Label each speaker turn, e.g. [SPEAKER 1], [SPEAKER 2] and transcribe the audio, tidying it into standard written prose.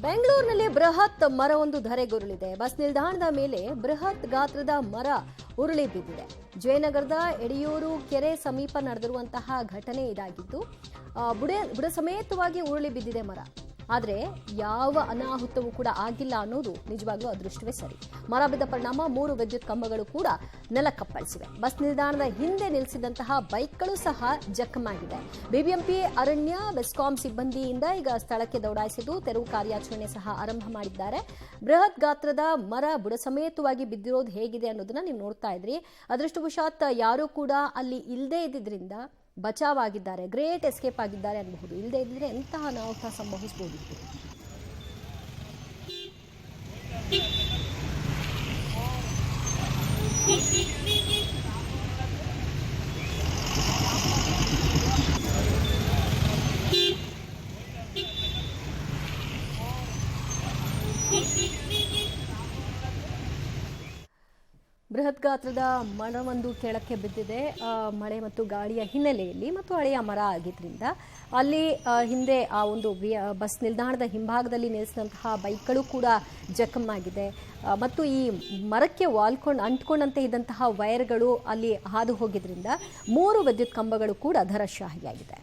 [SPEAKER 1] ಬೆಂಗಳೂರಿನಲ್ಲಿ ಬೃಹತ್ ಮರವೊಂದು ಧರೆಗುರುಳಿದೆ. ಬಸ್ ನಿಲ್ದಾಣದ ಮೇಲೆ ಬೃಹತ್ ಗಾತ್ರದ ಮರ ಉರುಳಿ ಬಿದ್ದಿದೆ. ಜಯನಗರದ ಎಡೆಯೂರು ಕೆರೆ ಸಮೀಪ ನಡೆದಿರುವಂತಹ ಘಟನೆ ಇದಾಗಿದ್ದು, ಬುಡ ಸಮೇತವಾಗಿ ಉರುಳಿ ಬಿದ್ದಿದೆ ಮರ. ಆದರೆ ಯಾವ ಅನಾಹುತವೂ ಕೂಡ ಆಗಿಲ್ಲ ಅನ್ನೋದು ನಿಜವಾಗ್ಲೂ ಅದೃಷ್ಟವೇ ಸರಿ. ಮರ ಬಿದ್ದ ಪರಿಣಾಮ 3 ವಿದ್ಯುತ್ ಕಂಬಗಳು ಕೂಡ ನೆಲಕ್ಕಪ್ಪಳಿಸಿವೆ. ಬಸ್ ನಿಲ್ದಾಣದ ಹಿಂದೆ ನಿಲ್ಲಿಸಿದಂತಹ ಬೈಕ್ಗಳು ಸಹ ಜಖಮಾಗಿದೆ. ಬಿಬಿಎಂಪಿ ಅರಣ್ಯ ಬೆಸ್ಕಾಂ ಸಿಬ್ಬಂದಿಯಿಂದ ಈಗ ಸ್ಥಳಕ್ಕೆ ದೌಡಾಯಿಸಿದ್ದು ತೆರವು ಕಾರ್ಯಾಚರಣೆ ಸಹ ಆರಂಭ ಮಾಡಿದ್ದಾರೆ. ಬೃಹತ್ ಗಾತ್ರದ ಮರ ಬುಡ ಸಮೇತವಾಗಿ ಬಿದ್ದಿರೋದು ಹೇಗಿದೆ ಅನ್ನೋದನ್ನ ನೀವು ನೋಡ್ತಾ ಇದ್ರಿ. ಅದೃಷ್ಟವಶಾತ್ ಯಾರೂ ಕೂಡ ಅಲ್ಲಿ ಇಲ್ಲದೆ ಇದ್ದಿದ್ರಿಂದ ಬಚಾವಾಗಿದ್ದಾರೆ, ಗ್ರೇಟ್ ಎಸ್ಕೇಪ್ ಆಗಿದ್ದಾರೆ ಅನ್ನಬಹುದು. ಇಲ್ಲದೆ ಇದ್ದರೆ ಎಂತಹ ಅನಾಹುತ ಸಂಭವಿಸಬಹುದಿತ್ತು. ಬೃಹತ್ ಗಾತ್ರದ ಮರವೊಂದು ಕೆಳಕ್ಕೆ ಬಿದ್ದಿದೆ. ಮಳೆ ಮತ್ತು ಗಾಳಿಯ ಹಿನ್ನೆಲೆಯಲ್ಲಿ ಮತ್ತು ಹಳೆಯ ಮರ ಆಗಿದ್ರಿಂದ ಅಲ್ಲಿ ಹಿಂದೆ ಆ ಒಂದು ಬಸ್ ನಿಲ್ದಾಣದ ಹಿಂಭಾಗದಲ್ಲಿ ನಿಲ್ಲಿಸಿದಂತಹ ಬೈಕ್ಗಳು ಕೂಡ ಜಖಮಾಗಿದೆ. ಮತ್ತು ಈ ಮರಕ್ಕೆ ಅಂಟ್ಕೊಂಡಂತೆ ಇದ್ದಂತಹ ವೈರ್ಗಳು ಅಲ್ಲಿ ಹಾದು ಹೋಗಿದ್ರಿಂದ 3 ವಿದ್ಯುತ್ ಕಂಬಗಳು ಕೂಡ ಧರಾಶಾಹಿಯಾಗಿದೆ.